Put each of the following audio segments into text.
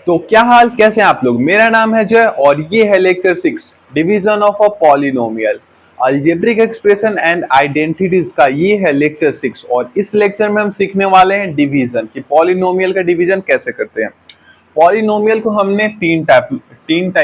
तो क्या हाल, कैसे हैं आप लोग। मेरा नाम है जय और ये है lecture 6 division of a polynomial algebraic expression and identities का। ये है लेक्चर 6 और इस लेक्चर में हम सीखने वाले हैं डिवीजन कि पॉलिनोमियल का डिवीजन कैसे करते हैं। पॉलिनोमियल को हमने तीन टाइप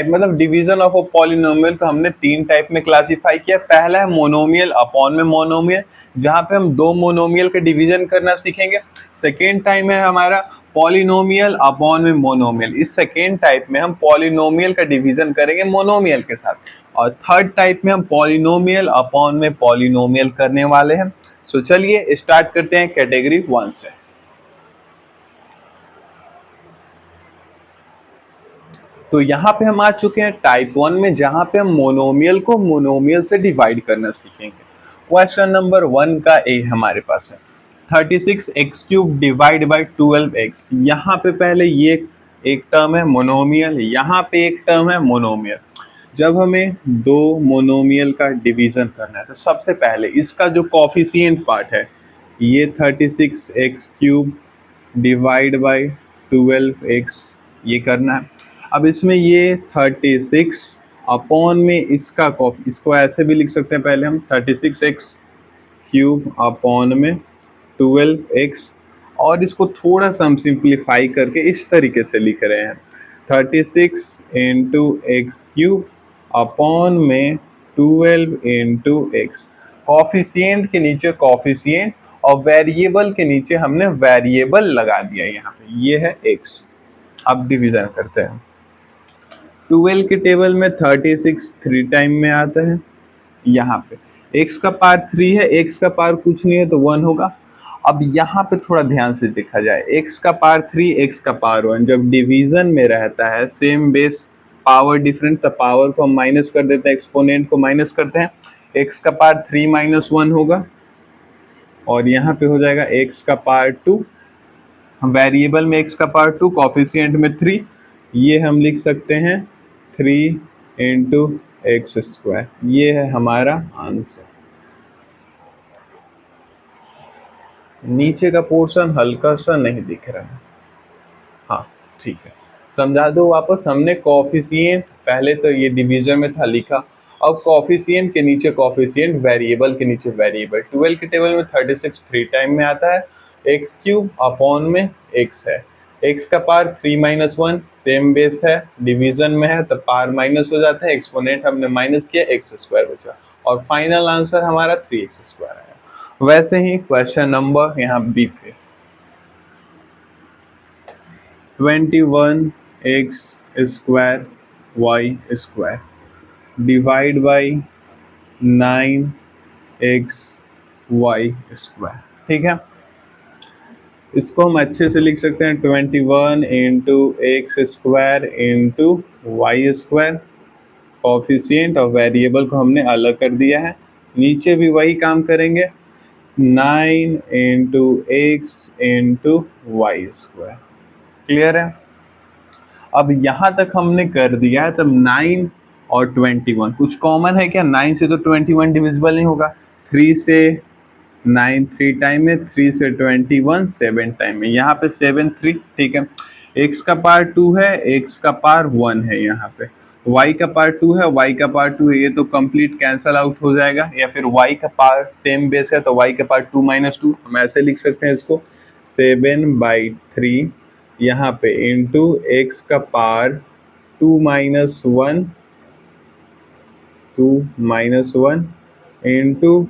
मतलब डिवीजन ऑफ अ पॉलिनोमियल को हमने तीन टाइप में क्लासिफाई किया। पहला है मोनोमियल अपॉन में मोनोमियल, जहां पे हम दो मोनोमियल का डिवीजन करना सीखेंगे। सेकेंड टाइम है हमारा पॉलिनोमियल अपॉन में मोनोमियल। इस सेकेंड टाइप में हम पॉलिनोमियल का डिवीजन करेंगे मोनोमियल के साथ। और थर्ड टाइप में हम पॉलिनोमियल अपॉन में पॉलिनोमियल करने वाले हैं। सो चलिए स्टार्ट करते हैं कैटेगरी 1 से। तो यहाँ पे हम आ चुके हैं टाइप 1 में, जहां पे हम मोनोमियल को मोनोमियल से डिवाइड करना सीखेंगे। क्वेश्चन नंबर 1 का ए हमारे पास है 36x³ डिवाइड बाई 12x। यहाँ पे पहले ये एक टर्म है मोनोमियल, यहाँ पे एक टर्म है मोनोमियल। जब हमें दो मोनोमियल का डिवीजन करना है तो सबसे पहले इसका जो कॉफिशिएंट पार्ट है ये 36x³ डिवाइड बाई 12x ये करना है। अब इसमें ये 36 अपॉन में इसको ऐसे भी लिख सकते हैं। पहले हम 36x³ अपॉन में 12x, और इसको थोड़ा सा हम सिंप्लीफाई करके इस तरीके से लिख रहे हैं 36 इंटू x³ अपॉन में 12 इंटू x। कॉफिशिएंट के नीचे कॉफिशिएंट और वेरिएबल के नीचे हमने वेरिएबल लगा दिया। यहाँ पे ये है x। अब डिवीजन करते हैं। 12 के टेबल में 36 3 टाइम में आता है। यहाँ पे x का पावर 3 है, x का पावर कुछ नहीं है तो 1 होगा। अब यहाँ पे थोड़ा ध्यान से देखा जाए, x का पावर 3 x का पावर 1 जब डिवीजन में रहता है सेम बेस पावर डिफरेंट, तो पावर को हम माइनस कर देते हैं, एक्सपोनेंट को माइनस करते हैं। x का पावर 3 माइनस 1 होगा और यहाँ पे हो जाएगा x का पावर 2। वेरिएबल में x का पावर 2, कॉफिशिएंट में 3, ये हम लिख सकते हैं 3 इंटू x²। ये है हमारा आंसर। नीचे का पोर्शन हल्का सा नहीं दिख रहा है, हाँ ठीक है, समझा दो वापस। हमने कॉफिशिएंट पहले तो ये डिवीजन में था लिखा, अब कॉफिशिएंट के नीचे कॉफिशिएंट, वेरिएबल के नीचे वेरिएबल। 12 के टेबल में 36 3 टाइम में आता है, x³ अपॉन में x है। x का पावर 3 माइनस 1 सेम बेस है, डिवीजन में है तो पावर माइनस हो जाता है, एक्सपोनेंट हमने माइनस किया, x² बचा और फाइनल आंसर हमारा 3x² आया। वैसे ही क्वेश्चन नंबर यहाँ बी पे 21x² y² divide by 9xy²। ठीक है, इसको हम अच्छे से लिख सकते हैं 21 into x² into y²। Coefficient और वेरिएबल को हमने अलग कर दिया है, नीचे भी वही काम करेंगे 9 into x into y²। Clear है। अब यहाँ तक हमने कर दिया है, तब 9 और 21 कुछ कॉमन है क्या? 9 से तो 21 डिविजिबल नहीं होगा, 3 से 9 3 टाइम में, 3 से 21 7 टाइम में, यहाँ पे 7 3। ठीक है, x का पावर 2 है, x का पावर 1 है, यहाँ पे y का पावर 2 है, y का पावर 2 है, ये तो कंप्लीट कैंसल आउट हो जाएगा। या फिर y का पावर सेम बेस है तो y का पावर 2 माइनस 2, हम ऐसे लिख सकते हैं इसको 7/3 यहाँ पे इंटू x का पावर 2 माइनस 1 इंटू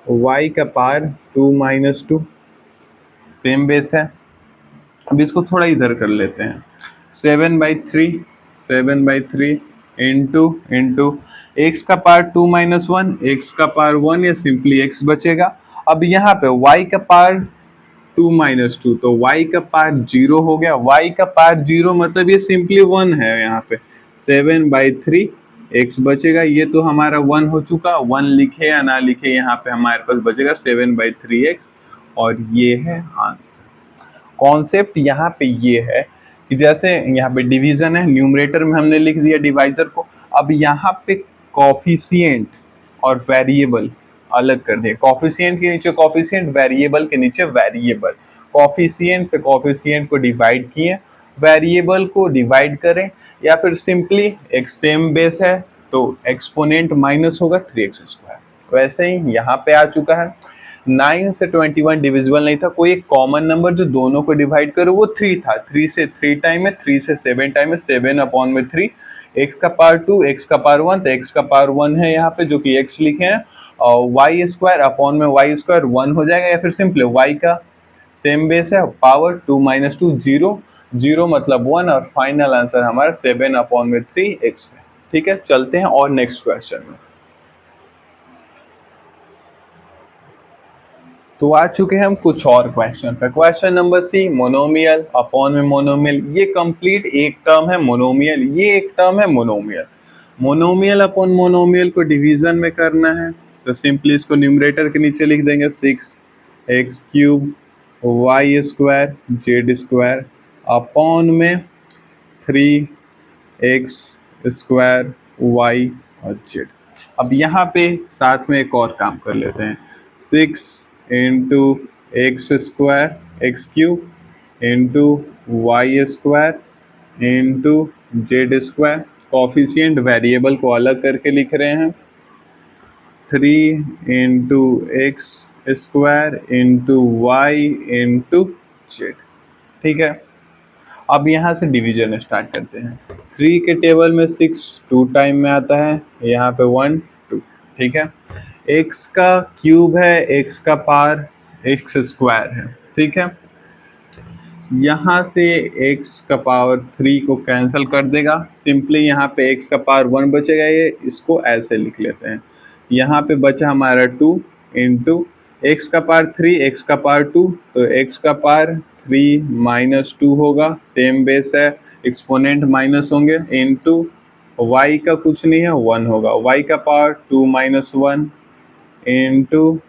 y का पावर 2 माइनस 2, सेम बेस है। अब इसको थोड़ा इधर कर लेते हैं 7/3 इंटू x का पावर 2 माइनस 1, x का पावर 1 या सिंपली x बचेगा। अब यहाँ पे y का पावर 2 माइनस 2 तो y का पावर 0 हो गया, y का पावर 0 मतलब ये सिंपली 1 है। यहाँ पे 7/3 x बचेगा, ये तो हमारा 1 हो चुका, 1 लिखे या ना लिखे यहाँ पे हमारे पास बचेगा 7/3x और ये है आंसर। कॉन्सेप्ट यहाँ पे ये है कि जैसे यहाँ पे डिवीजन है, न्यूमरेटर में हमने लिख दिया डिवाइजर को, अब यहाँ पे कॉफिशिएंट और वेरिएबल अलग कर दिए। कॉफिशिएंट के नीचे कॉफिशिएंट, वेरिएबल के नीचे वेरिएबल। कॉफिशिएंट से कॉफिशिएंट को डिवाइड किए वेरिएबल को डिवाइड करें, या फिर सिंपली एक सेम बेस है तो एक्सपोनेंट माइनस होगा 3x²। वैसे ही यहाँ पे आ चुका है 9 से 21 डिविजिबल नहीं था, कोई एक कॉमन नंबर जो दोनों को डिवाइड करो वो 3 था। 3 से 3 टाइम है, 3 से 7 टाइम है, 7/3 x का पावर 2 x का पावर 1, तो x का पावर 1 है यहाँ पे जो कि x लिखे हैं, और y² अपॉन में y² 1 हो जाएगा, या फिर सिंपली y का सेम बेस है पावर 2 - 2 0, 0 मतलब 1, और फाइनल आंसर हमारा 7/3x है। ठीक है, चलते हैं और नेक्स्ट क्वेश्चन में। तो आ चुके हैं हम कुछ और क्वेश्चन पे। Question number C, monomial upon में मोनोमियल। ये कंप्लीट एक टर्म है मोनोमियल, ये एक टर्म है मोनोमियल। मोनोमियल अपॉन मोनोमियल को डिवीजन में करना है तो सिंपली इसको न्यूमरेटर के नीचे लिख देंगे 6x³ y² z² अपॉन में 3x² y और z। अब यहाँ पे साथ में एक और काम कर लेते हैं, 6 into x² into y² into z²। Coefficient variable को अलग करके लिख रहे हैं, 3 into x² into y into z। ठीक है, अब यहाँ से डिवीजन स्टार्ट करते हैं। 3 के टेबल में 6 2 टाइम में आता है, यहाँ पे 1 2। ठीक है, x का क्यूब है, x का पावर x² है। ठीक है, यहाँ से x का पावर 3 को कैंसिल कर देगा, सिंपली यहाँ पे x का पावर 1 बचेगा, ये इसको ऐसे लिख लेते हैं। यहाँ पे बचा हमारा 2 इंटू x का पावर 3 x का पावर 2, तो x का पावर 3 - 2 होगा, सेम बेस है, एक्सपोनेंट माइनस होंगे, इंटू y का कुछ नहीं है 1 होगा, y का पावर 2 - 1 इंटू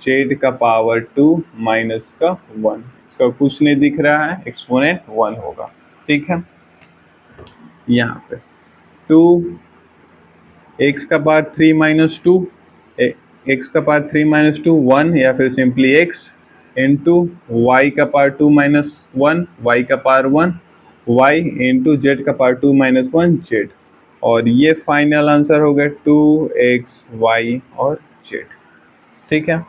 z का पावर 2 माइनस का 1, इसका कुछ नहीं दिख रहा है, एक्सपोनेंट 1 होगा। ठीक है, यहाँ पे 2 x का पावर 3 - 2, x का पावर 3 - 2 1, या फिर सिंपली x इंटू y का पावर 2 - 1 y का पावर 1 y इंटू z का पावर 2 - 1 z, और ये फाइनल आंसर हो गया 2x y और z। ठीक है,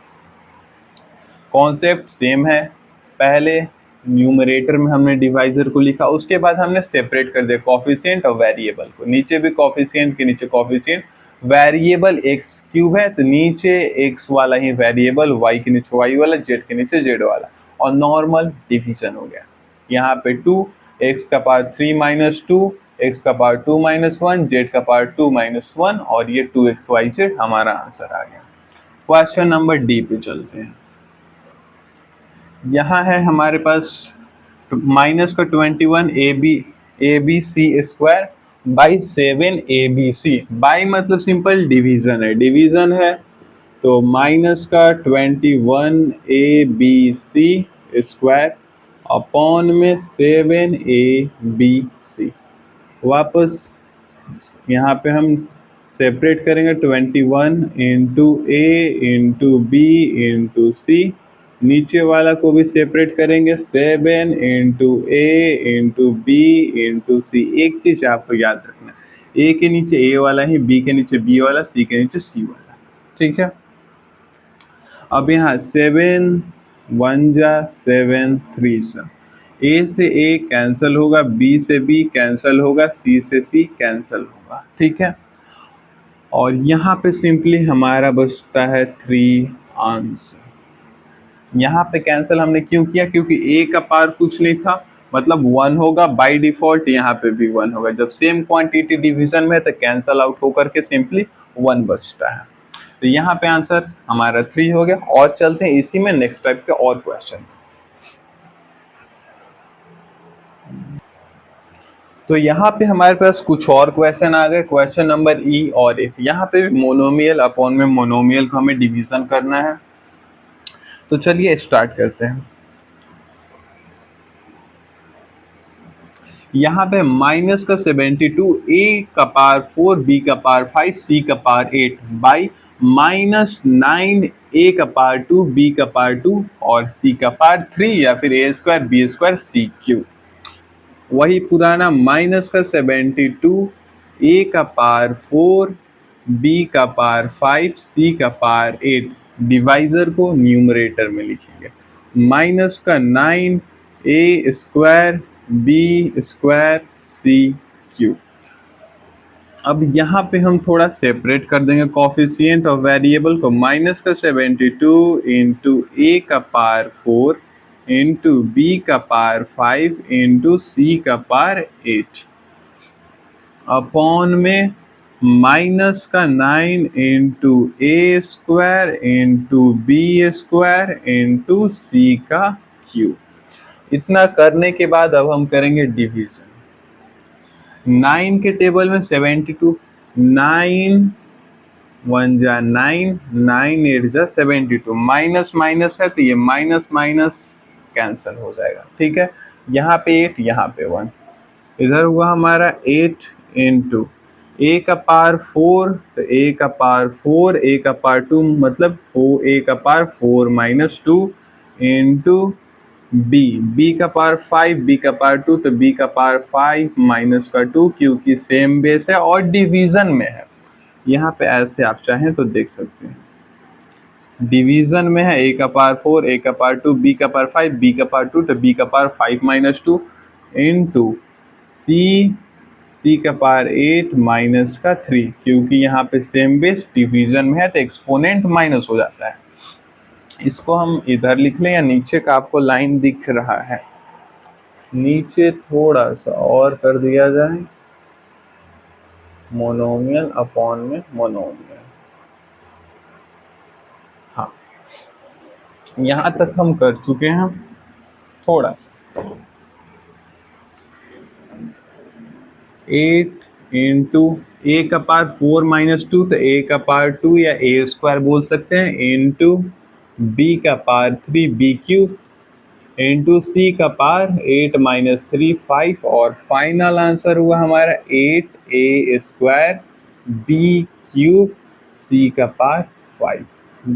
कॉन्सेप्ट सेम है, पहले न्यूमरेटर में हमने डिवाइजर को लिखा, उसके बाद हमने सेपरेट कर दिया कॉफिशिएंट और वेरिएबल को, नीचे भी कॉफिशिएंट के नीचे कॉफिशिएंट, वेरिएबल x³ है तो नीचे x वाला ही वेरिएबल, y के नीचे y वाला, z के नीचे z वाला, और नॉर्मल डिवीजन हो गया। यहाँ पे 2 x का पावर 3 - 2 x का पावर 2 - 1 z का पावर 2 - 1, और ये 2xyz हमारा आंसर आ गया। क्वेश्चन नंबर डी पे चलते हैं। यहाँ है हमारे पास माइनस का 21 ABC² बाई 7 ABC। बाई मतलब सिंपल डिवीजन है, तो माइनस का 21 ABC² अपॉन में 7 ABC। वापस यहाँ पे हम सेपरेट करेंगे 21 into A into B into C, नीचे वाला को भी सेपरेट करेंगे 7 into A into B into C। एक चीज आपको याद रखना, A के नीचे A वाला ही, B के नीचे B वाला, C के नीचे C वाला। ठीक है, अब यहाँ 7 1 जा 7 3 जा, A से A कैंसिल होगा, B से B कैंसिल होगा, C से C कैंसिल होगा। ठीक है, और यहाँ पे सिंपली हमारा बचता है 3 आंसर। यहाँ पे कैंसिल हमने क्यों किया, क्योंकि A का पावर कुछ नहीं था, मतलब 1 होगा बाय डिफॉल्ट, यहाँ पे भी 1 होगा। जब सेम क्वांटिटी डिवीजन में है तो कैंसिल आउट होकर के सिंपली 1 बचता है, तो यहाँ पे आंसर हमारा 3 हो गया। और चलते हैं इसी में नेक्स्ट टाइप के और क्वेश्चन। तो यहाँ पे हमारे पास कुछ और क्वेश्चन आ गए, क्वेश्चन नंबर ई और एफ। यहाँ पे मोनोमियल अपॉन में मोनोमियल को हमें डिवीजन करना है, तो चलिए स्टार्ट करते हैं। यहाँ पे माइनस का 72 A का पावर 4 B का पावर 5 C का पावर 8 बाई -9 A का पावर 2 B का पावर 2 और C का पावर 3, या फिर A² B² C³ वही पुराना माइनस का 72, ए का पावर 4, बी का पावर 5, सी का पावर 8। डिवाइजर को न्यूमरेटर में लिखेंगे। माइनस का 9, ए स्क्वायर बी स्क्वायर सी क्यूब। अब यहाँ पे हम थोड़ा सेपरेट कर देंगे कॉफिशिएंट और वेरिएबल को। माइनस का 72 इंटू ए का पावर 4 इंटू बी का पावर 5 इंटू सी का पावर 8 अपॉन में माइनस का 9 into a square into b square into c का क्यूब। इतना करने के बाद अब हम करेंगे डिवीजन। 9 के टेबल में 72, 9 1 जा 9, 9 8 जा 72, माइनस माइनस है तो ये माइनस माइनस कैंसिल हो जाएगा। ठीक है, यहाँ पे 8, यहाँ पे 1, इधर हुआ हमारा 8 इंटू ए का पावर 4, तो ए का पावर 4, ए का पावर 2 मतलब ए का पावर 4 माइनस 2 इंटू बी का पावर 5, बी का पावर 2, तो बी का पावर 5 माइनस का 2, क्योंकि सेम बेस है और डिवीजन में है। यहाँ पे ऐसे आप चाहें तो देख सकते हैं, डिवीजन में है, ए का पावर 4, ए का पावर 2, बी का पावर 5, बी का पावर 2, तो बी का पावर 5 माइनस 2 इंटू सी का पावर 8 माइनस का 3, क्योंकि यहाँ पे सेम बेस डिवीजन में है तो एक्सपोनेंट माइनस हो जाता है। इसको हम इधर लिख लें या नीचे का आपको लाइन दिख रहा है, नीचे थोड़ा सा और कर दिया जाए, मोनोमियल अपॉन में मोनोमियल। हाँ, यहाँ तक हम कर चुके हैं। थोड़ा सा 8 इंटू ए का पावर 4 माइनस 2, तो ए का पावर 2 या ए स्क्वायर बोल सकते हैं, इंटू बी का power 3 B cube into c का पावर 8 माइनस 3 5, और फाइनल आंसर हुआ हमारा 8 ए स्क्वायर बी क्यूब सी का पावर 5।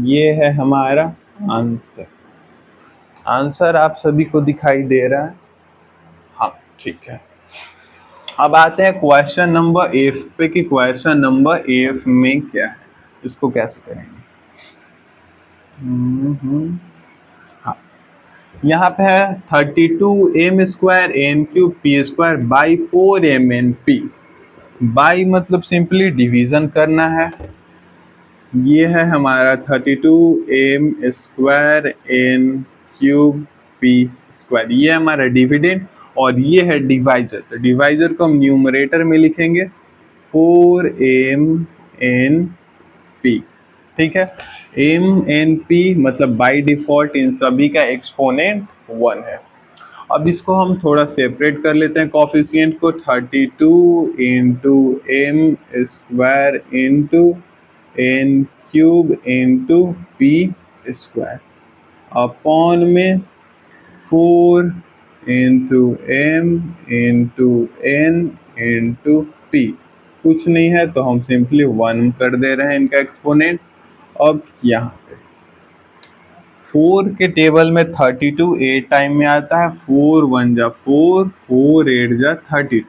ये है हमारा आंसर। आंसर आप सभी को दिखाई दे रहा है? हाँ, ठीक है। अब आते हैं क्वेश्चन नंबर एफ पे कि क्वेश्चन नंबर एफ में क्या है, इसको कैसे करेंगे। हाँ, यहाँ पे है 32 m square n cube p square by 4 m n p. By मतलब सिंपली डिवीजन करना है। ये है हमारा 32 m square n cube p square, ये हमारा डिविडेंड, और ये है डिवाइजर। तो डिवाइजर को हम न्यूमरेटर में लिखेंगे 4 एम एन पी। ठीक है, एम एन पी मतलब बाय डिफॉल्ट इन सभी का एक्सपोनेंट 1 है। अब इसको हम थोड़ा सेपरेट कर लेते हैं कॉफिशिएंट को। 32 into m square into n cube into p square upon में 4 into m into n into p. कुछ नहीं है तो हम सिंपली 1 कर दे रहे हैं इनका एक्सपोनेंट। अब यहाँ पे 4 के टेबल में 32 8 टाइम में आता है, 4 1 जा 4, 4 8 जा 32।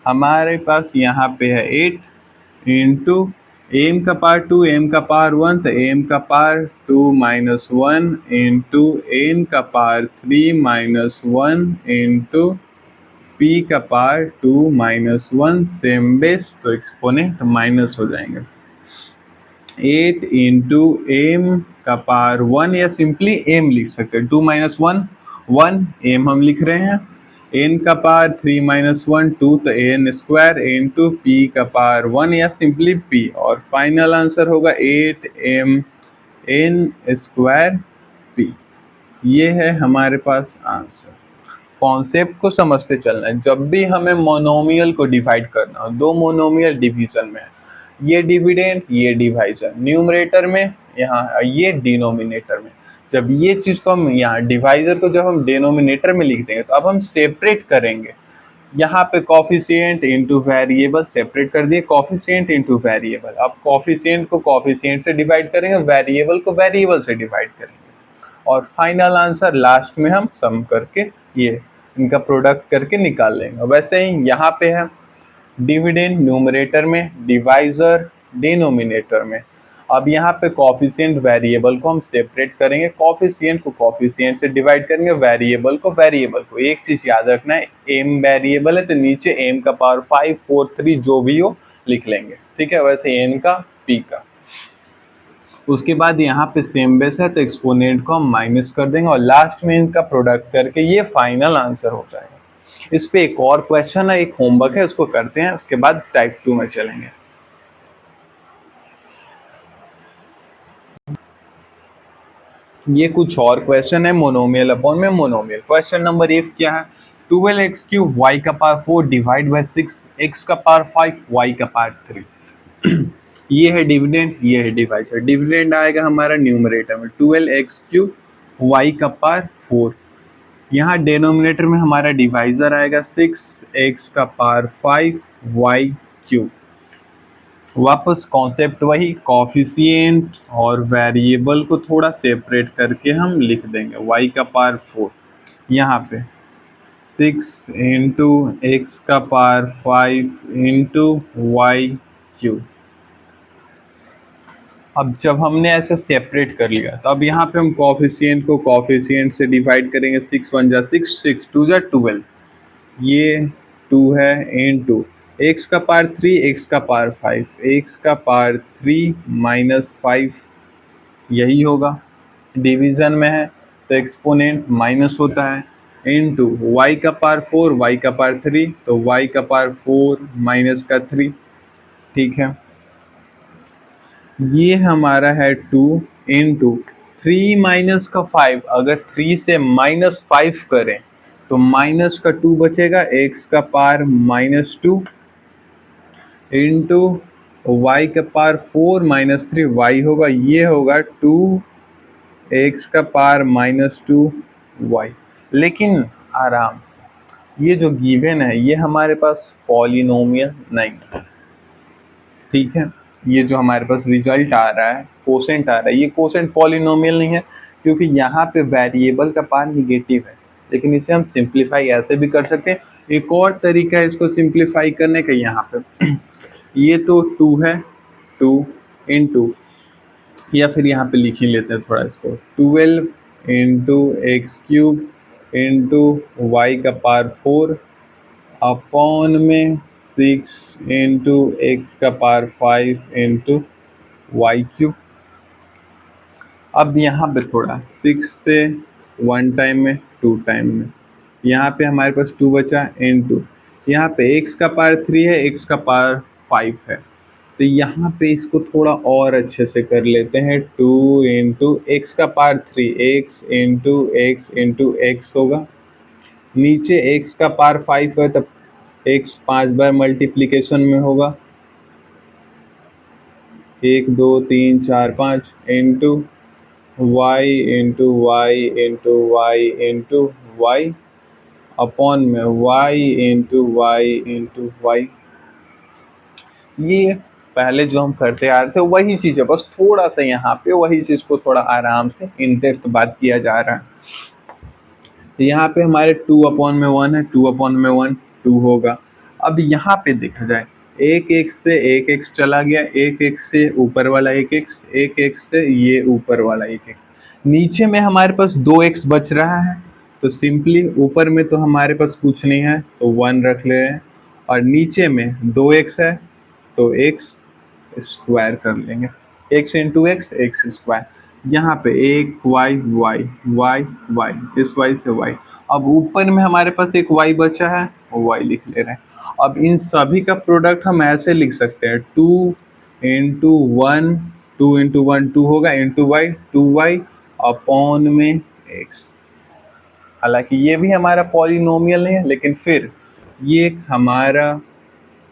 हमारे पास यहाँ पे है 8 इंटू एम का पावर 2 एम का पावर 1, तो एम का पावर 2 माइनस 1 इंटू एन का पावर 3 माइनस 1 इंटू पी का पावर 2 माइनस 1, सेम बेस तो एक्सपोनेंट माइनस हो जाएंगे। 8 इंटू एम का पावर 1 या सिंपली एम लिख सकते हैं, 2 माइनस 1 1 एम हम लिख रहे हैं, एन का पावर 3 माइनस 1 2, तो एन स्क्वायर इंटू पी का पावर 1 या सिंपली पी, और फाइनल आंसर होगा 8 एम एन स्क्वायर पी। ये है हमारे पास आंसर। कॉन्सेप्ट को समझते चलना है। जब भी हमें मोनोमियल को डिवाइड करना हो, दो मोनोमियल डिवीजन में है, ये डिविडेंड ये डिवाइजर, न्यूमरेटर में, यहाँ ये डिनोमिनेटर में। जब ये चीज को हम यहाँ डिवाइजर को जब हम डिनोमिनेटर में लिख देंगे, तो अब हम सेपरेट करेंगे। यहाँ पे कॉफिशिएंट इनटू वेरिएबल सेपरेट कर दिए, कॉफिशिएंट इनटू वेरिएबल। अब कॉफिशिएंट को कॉफिशिएंट से डिवाइड करेंगे, वेरिएबल को वेरिएबल से डिवाइड करेंगे, और फाइनल आंसर लास्ट में हम सम करके ये इनका प्रोडक्ट करके निकाल लेंगे। वैसे ही यहाँ पे है डिविडेंड न्यूमरेटर में, डिवाइजर डिनोमिनेटर में। अब यहाँ पे कॉफिशिएंट वेरिएबल को हम सेपरेट करेंगे, कॉफिशिएंट को कॉफिशिएंट से डिवाइड करेंगे, वेरिएबल को वेरिएबल को। एक चीज याद रखना है, एम वेरिएबल है तो नीचे एम का पावर 5, 4, 3 जो भी हो लिख लेंगे, ठीक है। वैसे एन का, पी का। उसके बाद यहाँ पे सेम बेस है तो एक्सपोनेंट को हम माइनस कर देंगे और लास्ट में इनका प्रोडक्ट करके ये फाइनल आंसर हो जाएगा। इस पे एक और क्वेश्चन है, एक होमवर्क है, उसको करते हैं, उसके बाद टाइप 2 में चलेंगे। ये कुछ और क्वेश्चन है मोनोमियल अपॉन में मोनोमियल। क्वेश्चन नंबर 1 क्या है, 12x क्यूब वाई का पावर 4 डिवाइड बाई 6 एक्स का पावर 5 वाई का पावर 3। ये है डिविडेंड, ये है डिवाइजर। डिविडेंड आएगा हमारा न्यूमरेटर में 12x क्यूब वाई का पावर 4, यहाँ डेनोमिनेटर में हमारा डिवाइजर आएगा 6x का पावर 5 वाई क्यूब। वापस कॉन्सेप्ट वही, कॉफिशिएंट और वेरिएबल को थोड़ा सेपरेट करके हम लिख देंगे। y का पावर 4 यहाँ पे 6 इंटू एक्स का पावर 5 इंटू वाई क्यूब। अब जब हमने ऐसे सेपरेट कर लिया तो अब यहाँ पे हम कॉफिशिएंट को कॉफिशिएंट से डिवाइड करेंगे। 6 1 जा 6, 6 2 जा 12, ये 2 है इंटू एक्स का पावर 3, एक्स का पावर 5, एक्स का पावर 3 माइनस 5, यही होगा। डिवीजन में है तो एक्सपोनेंट माइनस होता है, इंटू वाई का पावर 4, वाई का पावर 3, तो वाई का पावर 4 माइनस का 3, ठीक है। ये हमारा है 2 इंटू 3 माइनस का 5, अगर 3 से माइनस 5 करें तो माइनस का 2 बचेगा, एक्स का पावर माइनस 2 इंटू वाई का पावर 4 माइनस 3, वाई होगा, ये होगा 2 एक्स का पावर माइनस 2 वाई। लेकिन आराम से, ये जो गिवन है ये हमारे पास पॉलिनोमियल नहीं है, ठीक है। ये जो हमारे पास रिजल्ट आ रहा है, कोसेंट आ रहा है, ये कोसेंट पॉलिनोमियल नहीं है क्योंकि यहाँ पे वेरिएबल का पावर निगेटिव है। लेकिन इसे हम सिंप्लीफाई ऐसे भी कर सकते हैं। एक और तरीका है इसको सिंप्लीफाई करने का, यहाँ पे ये तो 2 है, 2 इंटू, या फिर यहाँ पे लिख ही लेते हैं थोड़ा इसको, 12 into x cube into y का पावर 4 अपॉन में 6 इंटू एक्स का पावर 5 इंटू वाई क्यूब। अब यहाँ पे थोड़ा 6 से 1 टाइम में, 2 टाइम में, यहाँ पे हमारे पास 2 बचा इंटू, यहाँ पे एक्स का पावर 3 है, एक्स का पावर 5 है, तो यहाँ पे इसको थोड़ा और अच्छे से कर लेते हैं। 2 इंटू एक्स का पावर 3, एक्स इंटू एक्स होगा, नीचे एक्स का पावर 5 है तब एक्स 5 बार मल्टीप्लीकेशन में होगा, 1 2 3 4 5 into y into y into y into y upon में y into y into y. ये पहले जो हम करते आ रहे थे वही चीज़ है, बस थोड़ा सा यहाँ पे वही चीज़ को थोड़ा आराम से इन डेप्थ बात किया जा रहा है। यहाँ पे हमारे 2 अपॉन में 1 है, 2 अपॉन में 1 2 होगा। अब यहाँ पे देखा जाए, एक एक्स से एक एक्स चला गया, एक एक्स से ऊपर वाला एक एक्स, एक एक्स से ये ऊपर वाला एक एक्स, नीचे में हमारे पास 2 एक्स बच रहा है, तो सिंपली ऊपर में तो हमारे पास कुछ नहीं है तो 1 रख ले रहे हैं, और नीचे में 2 एक्स है तो एक्स स्क्वायर कर लेंगे, x into x, x square. यहाँ पे एक वाई वाई वाई वाई, इस वाई से वाई, अब ऊपर में हमारे पास एक वाई बचा है वो वाई लिख ले रहे हैं। अब इन सभी का प्रोडक्ट हम ऐसे लिख सकते हैं, 2 इंटू 1, 2 इंटू 1 2 होगा, इंटू वाई 2y अपॉन में एक्स। हालांकि ये भी हमारा पॉलिनोमियल नहीं है लेकिन फिर ये हमारा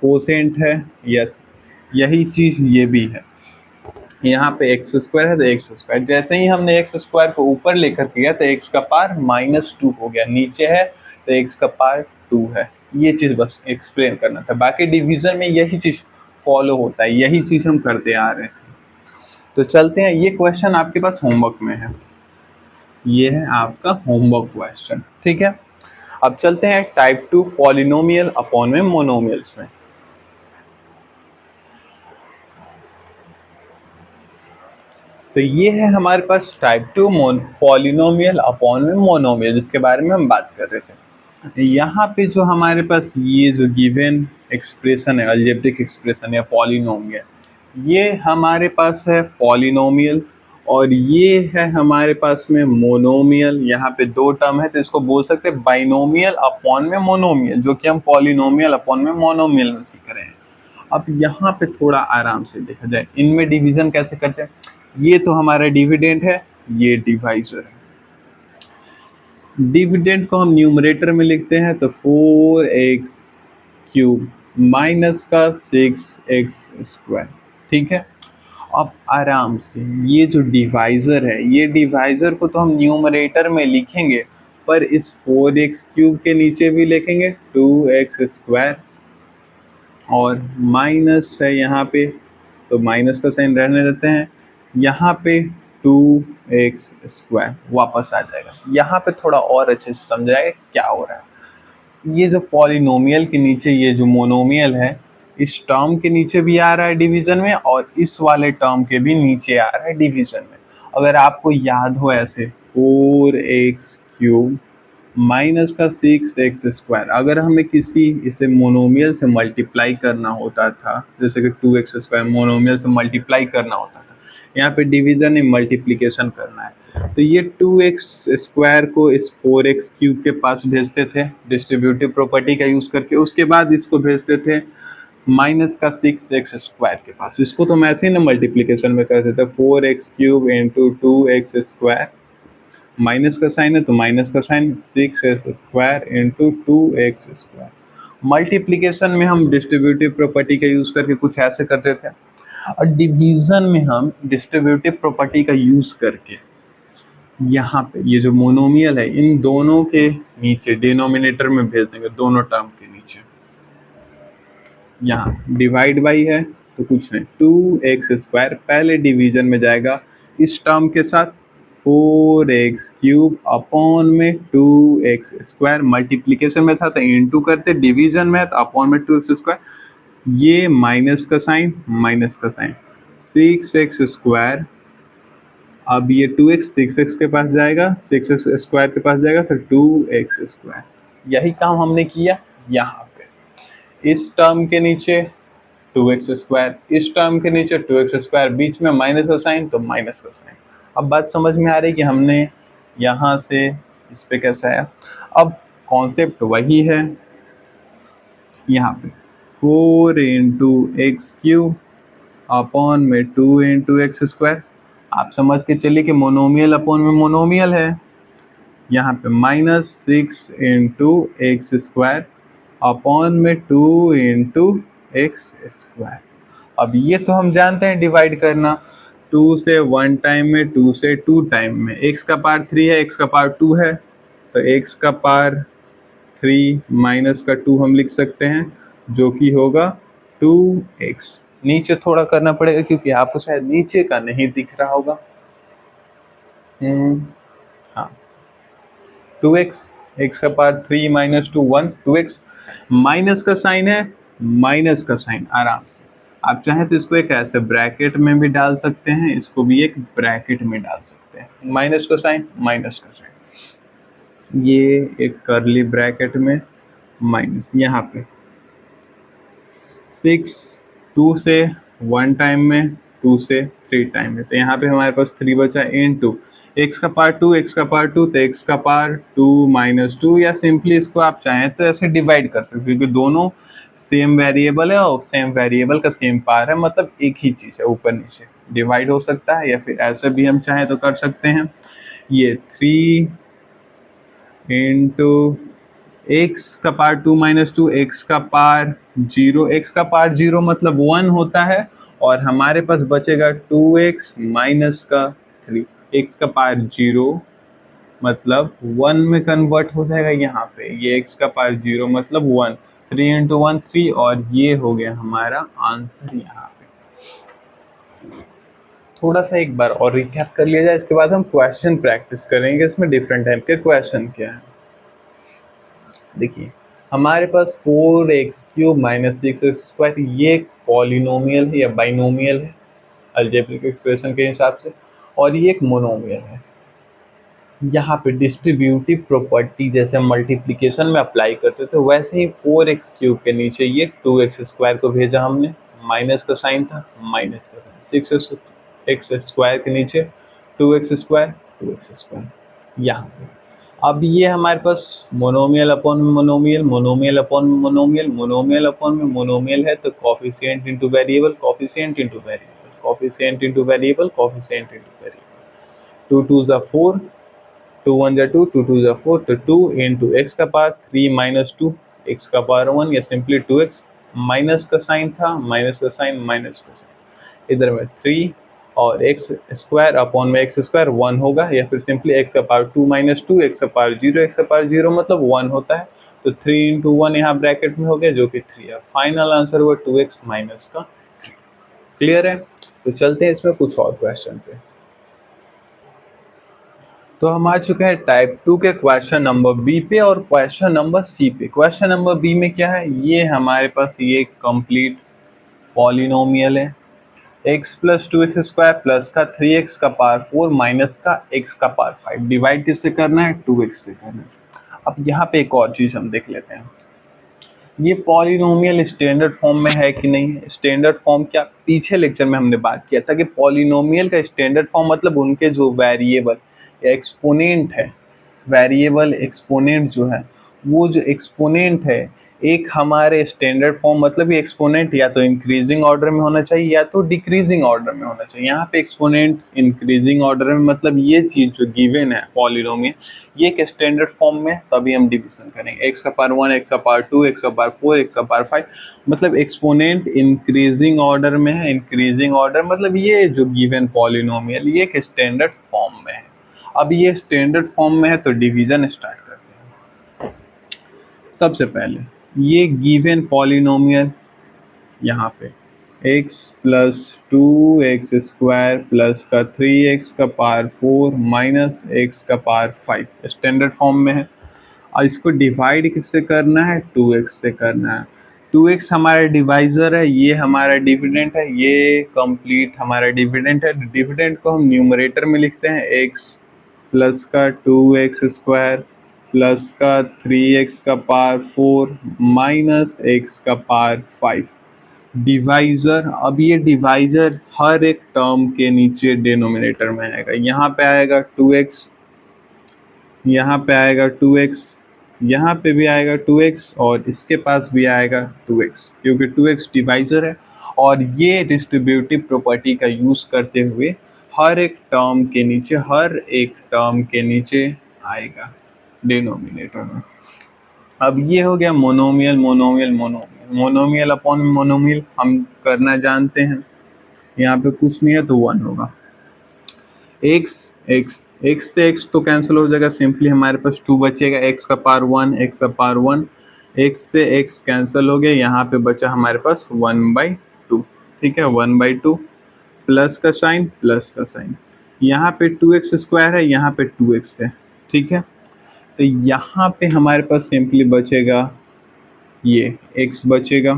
कोसेंट है, यस यही चीज़ ये भी है। यहाँ पे एक्स स्क्वायर है तो एक्स स्क्वायर, जैसे ही हमने एक्स स्क्वायर को ऊपर लेकर किया तो एक्स का पावर -2 हो गया, नीचे है तो एक्स का पावर 2 है। ये चीज़ बस एक्सप्लेन करना था, बाकी डिवीजन में यही चीज़ फॉलो होता है, यही चीज़ हम करते आ रहे थे। तो चलते हैं, ये क्वेश्चन आपके पास होमवर्क में है, ये है आपका होमवर्क क्वेश्चन, ठीक है। अब चलते हैं टाइप 2 पॉलिनोमियल अपॉन में मोनोमियल्स में। तो ये है हमारे पास टाइप 2 पॉलिनोमियल अपॉन में मोनोमियल, जिसके बारे में हम बात कर रहे थे। यहाँ पे जो हमारे पास ये जो गिवन एक्सप्रेशन है, अलजेब्रिक एक्सप्रेशन या पॉलिनोमियल, ये हमारे पास है पॉलिनोमियल, और ये है हमारे पास में मोनोमियल। यहाँ पे दो टर्म है तो इसको बोल सकते हैं बाइनोमियल अपॉन में मोनोमियल, जो कि हम पॉलिनोमियल अपॉन में मोनोमियल में सीख रहे हैं। अब यहाँ पे थोड़ा आराम से देखा जाए, इनमें डिवीजन कैसे करते हैं। ये तो हमारा डिविडेंड है, ये डिवाइजर है। डिविडेंड को हम न्यूमरेटर में लिखते हैं तो 4x³ माइनस का 6x², ठीक है। अब आराम से ये जो डिवाइजर है, ये डिवाइजर को तो हम न्यूमरेटर में लिखेंगे, पर इस 4x³ के नीचे भी लिखेंगे 2x², और माइनस है यहाँ पे तो माइनस का साइन रहने देते हैं। यहाँ पे 2x² वापस आ जाएगा। यहाँ पे थोड़ा और अच्छे से समझाएगा क्या हो रहा है। ये जो पॉलिनोमियल के नीचे ये जो मोनोमियल है, इस टर्म के नीचे भी आ रहा है डिवीजन में, और इस वाले टर्म के भी नीचे आ रहा है डिवीजन में। अगर आपको याद हो ऐसे 4x³ माइनस का 6x², अगर हमें किसी इसे मोनोमियल से मल्टीप्लाई करना होता था, जैसे कि 2x² मोनोमियल से मल्टीप्लाई करना होता था, यहाँ पे डिवीजन में मल्टीप्लिकेशन करना है, तो ये 2x² को इस 4x³ के पास भेजते थे डिस्ट्रीब्यूटिव प्रॉपर्टी का यूज करके। उसके बाद इसको भेजते थे माइनस का 6x² के पास। इसको तो हम ऐसे ही ना मल्टीप्लिकेशन में करते थे, 4x³ इंटू 2x², माइनस का साइन है तो माइनस का sign 6x² into 2x²। Multiplication में हम डिस्ट्रीब्यूटिव प्रॉपर्टी का यूज करके कुछ ऐसे करते थे, और डिवीजन में हम डिस्ट्रीब्यूटिव प्रॉपर्टी का यूज करके यहाँ पे ये जो मोनोमियल है, इन दोनों के नीचे डिनोमिनेटर में भेज देंगे, दोनों टर्म के नीचे। यहाँ डिवाइड बाई है तो कुछ नहीं, 2x² पहले डिवीजन में जाएगा इस टर्म के साथ, 4x³ अपॉन में 2x², मल्टीप्लिकेशन में था तो इंटू करते, डिवीजन में है तो अपॉन में 2x², ये माइनस का साइन माइनस का साइन 6x²। अब ये 2x 6x के पास जाएगा, 6x² के पास जाएगा तो 2x²। यही काम हमने किया यहाँ पे। इस टर्म के नीचे 2x², इस टर्म के नीचे 2x², बीच में माइनस का साइन तो माइनस का साइन। अब बात समझ में आ रही कि हमने यहाँ से इस पे कैसे आया। अब कॉन्सेप्ट वही है, यहाँ पे 4 इंटू x³ अपॉन में 2 इंटू x²। आप समझ के चलिए कि मोनोमियल अपॉन में मोनोमियल है। यहाँ पे माइनस 6 इंटू x² अपॉन में 2 इंटू x²। अब ये तो हम जानते हैं डिवाइड करना, 2 से 1 टाइम में, 2 से 2 टाइम में। x का पावर 3 है, x का पावर 2 है, तो x का पावर 3 माइनस का 2 हम लिख सकते हैं, जो कि होगा 2x। नीचे थोड़ा करना पड़ेगा क्योंकि आपको शायद नीचे का नहीं दिख रहा होगा। हाँ, 2x, x का पावर 3 माइनस 2 1, 2x। माइनस का साइन है, माइनस का साइन आराम से आप चाहें तो इसको एक ऐसे ब्रैकेट में भी डाल सकते हैं, इसको भी एक ब्रैकेट में डाल सकते हैं। माइनस का साइन माइनस का साइन, ये एक कर्ली ब्रैकेट में माइनस, यहाँ पे 6 2 से 1 टाइम में, 2 से 3 टाइम में, तो यहाँ पे हमारे पास 3 बचा इनटू x का पावर 2, x का पावर 2, तो x का पावर 2 माइनस 2, या सिंपली इसको आप चाहें तो ऐसे डिवाइड कर सकते हैं, क्योंकि दोनों सेम वेरिएबल है और सेम वेरिएबल का सेम पावर है, मतलब एक ही चीज़ है, ऊपर नीचे डिवाइड हो सकता है, या फिर ऐसे भी हम चाहें तो कर सकते हैं। ये 3 इंटू x का पावर 2 माइनस 2, x का पावर 0, x का पावर 0 मतलब 1 होता है, और हमारे पास बचेगा 2x माइनस का 3, x का पावर 0 मतलब 1 में कन्वर्ट हो जाएगा यहाँ पे, ये x का पावर 0 मतलब 1, 3 इंटू 1 3, और ये हो गया हमारा आंसर यहाँ पे। थोड़ा सा एक बार और रिकैप कर लिया जाए, इसके बाद हम क्वेश्चन प्रैक्टिस करेंगे, इसमें डिफरेंट टाइप के क्वेश्चन क्या है। देखिए हमारे पास 4x³ माइनस 6x² ये एक पॉलिनोमियल है या बाइनोमियल है अलजेब्रिक एक्सप्रेशन के हिसाब से, और ये एक मोनोमियल है। यहाँ पे डिस्ट्रीब्यूटिव प्रॉपर्टी जैसे हम मल्टीप्लिकेशन में अप्लाई करते थे वैसे ही 4x³ के नीचे ये 2x² को भेजा हमने, माइनस का साइन था, माइनस का साइन, 6x² के नीचे 2x², 2x² यहाँ पे। अब ये हमारे पास monomial upon monomial, monomial upon monomial, monomial upon में मोनोमियल है तो coefficient into variable, coefficient into variable, coefficient into variable, coefficient into variable. 2 2 ज़ा 4, 2 1 ज़ा 2, 2 2 ज़ा 4, तो 2 इंटू एक्स का पावर 3 माइनस 2 एक्स का पावर 1 या सिंपली 2x, माइनस का साइन था, माइनस का साइन, माइनस का साइन, इधर में 3 और x² अपॉन में x² 1 होगा, या फिर सिंपली x का पावर 2 माइनस 2 x का पावर 0, x का पावर 0 मतलब 1 होता है, तो 3 इंटू 1 यहाँ ब्रैकेट में हो गया जो कि 3 है। फाइनल आंसर हुआ 2x माइनस का 3। क्लियर है? तो चलते हैं इसमें कुछ और क्वेश्चन पे। तो हम आ चुके हैं टाइप 2 के क्वेश्चन नंबर बी पे और क्वेश्चन नंबर सी पे। क्वेश्चन नंबर बी में क्या है, ये हमारे पास ये कंप्लीट पॉलिनोमियल है, x प्लस 2x² प्लस का 3x का पावर 4 माइनस का x का पावर 5, डिवाइड किससे करना है, 2x से करना है। अब यहाँ पे एक और चीज़ हम देख लेते हैं, ये पॉलिनोमियल स्टैंडर्ड फॉर्म में है कि नहीं। स्टैंडर्ड फॉर्म क्या, पीछे लेक्चर में हमने बात किया था कि पॉलिनोमियल का स्टैंडर्ड फॉर्म मतलब उनके जो वेरिएबल या एक्सपोनेंट है, वेरिएबल एक्सपोनेंट जो है, वो जो एक्सपोनेंट है एक हमारे स्टैंडर्ड फॉर्म मतलब ये एक्सपोनेंट या तो इंक्रीजिंग ऑर्डर में होना चाहिए या तो डिक्रीजिंग ऑर्डर में होना चाहिए। यहाँ पे एक्सपोनेंट इंक्रीजिंग ऑर्डर में मतलब ये चीज़ जो गिवन है पॉलिनोमियल ये एक स्टैंडर्ड फॉर्म में, तभी हम डिवीजन करेंगे। एक्स का पावर 1, एक्स का पावर 2, एक्स का पावर 4, एक्स का पावर 5 मतलब एक्सपोनेंट इंक्रीजिंग ऑर्डर में है। इंक्रीजिंग ऑर्डर मतलब ये जो गिवन पॉलिनोमियल ये एक स्टैंडर्ड फॉर्म में है। अब ये स्टैंडर्ड फॉर्म में है तो डिवीजन स्टार्ट करते हैं। सबसे पहले ये गिवन पॉलिनोमियल यहाँ पे x प्लस 2x² प्लस का 3x का पावर 4 माइनस x का पावर 5 स्टैंडर्ड फॉर्म में है। और इसको डिवाइड किससे करना है, 2x से करना है। 2x हमारा डिवाइजर है, ये हमारा डिविडेंट है, ये कंप्लीट हमारा डिविडेंट है। डिविडेंट को हम न्यूमरेटर में लिखते हैं x प्लस का 2x² प्लस का 3x का पावर 4 माइनस x का पावर 5 डिवाइजर। अब ये डिवाइजर हर एक टर्म के नीचे डिनोमिनेटर में आएगा। यहाँ पे आएगा 2x, यहाँ पे आएगा 2x, यहाँ पे भी आएगा 2x और इसके पास भी आएगा 2x, क्योंकि 2x डिवाइजर है। और ये डिस्ट्रीब्यूटिव प्रॉपर्टी का यूज़ करते हुए हर एक टर्म के नीचे, हर एक टर्म के नीचे आएगा डिनोमिनेटर में। अब ये हो गया monomial, monomial, monomial, monomial upon monomial हम करना जानते हैं। यहाँ पे कुछ नहीं है तो 1 होगा। x से x तो कैंसिल हो जाएगा, सिंपली हमारे पास 2 बचेगा, x का पावर 1, x का पावर 1, x से x कैंसिल हो गया, यहाँ पे बचा हमारे पास 1/2। ठीक है, 1/2 प्लस का साइन, प्लस का साइन, यहाँ पे 2x² है, यहाँ पे 2x है। ठीक है, तो यहाँ पे हमारे पास सिंपली बचेगा ये x बचेगा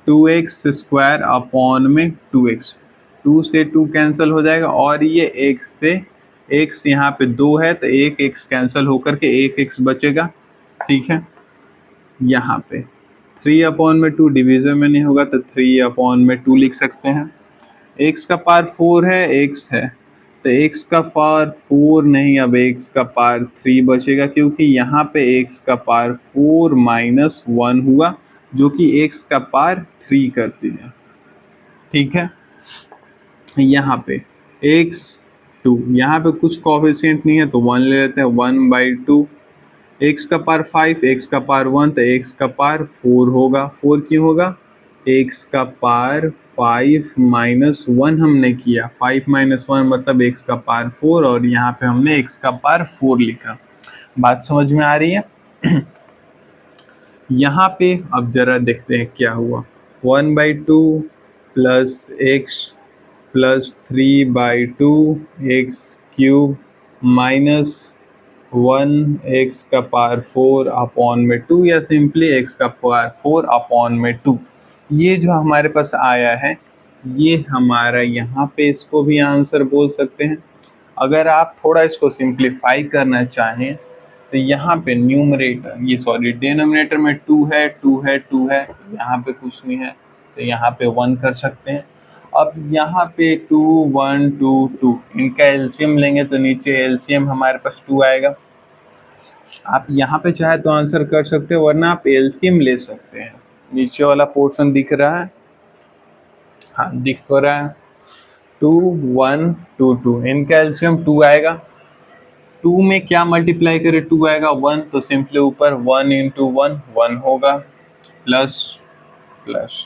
2x² अपॉन में 2x, 2 से 2 कैंसिल हो जाएगा और ये x से x यहाँ पे 2 है तो एक x कैंसिल होकर के एक x बचेगा। ठीक है, यहाँ पे 3 अपॉन में 2 डिवीजन में नहीं होगा तो 3 अपॉन में 2 लिख सकते हैं। x का पावर 4 है, x है तो x का पावर 4 नहीं, अब x का पावर 3 बचेगा, क्योंकि यहाँ पे x का पावर 4 माइनस 1 हुआ जो कि x का पावर 3 करती है। ठीक है, यहाँ पे x2, यहाँ पे कुछ कोएफिशिएंट नहीं है तो 1 ले लेते हैं, 1/2, x का पावर 5, x का पावर 1 तो x का पावर 4 होगा। 4 क्यों होगा, x का पावर 5 माइनस 1 हमने किया, 5 माइनस 1 मतलब x का पावर 4 और यहाँ पे हमने x का पावर 4 लिखा। बात समझ में आ रही है? यहाँ पे अब जरा देखते हैं क्या हुआ, 1/2 plus x plus 3/2 x³ minus 1 x का पावर 4 अपॉन में 2 या सिंपली एक्स का पावर 4 अपॉन में 2। ये जो हमारे पास आया है ये हमारा यहाँ पे इसको भी आंसर बोल सकते हैं। अगर आप थोड़ा इसको सिंप्लीफाई करना चाहें तो यहाँ पे न्यूमरेटर ये सॉरी डिनोमिनेटर में 2 है 2 है 2 है, यहाँ पे कुछ नहीं है तो यहाँ पे 1 कर सकते हैं। अब यहाँ पे 2 1 2 2 इनका एलसीएम लेंगे तो नीचे एलसीएम हमारे पास 2 आएगा। आप यहाँ पे चाहे तो आंसर कर सकते हो वरना आप एलसीएम ले सकते हैं। नीचे वाला पोर्शन दिख रहा है, हाँ दिख तो रहा है 2 1 2 2 इनका एलसीएम 2 आएगा। 2 में क्या मल्टीप्लाई करे 2 आएगा 1 तो सिंपली ऊपर 1 इंटू 1 1 होगा प्लस प्लस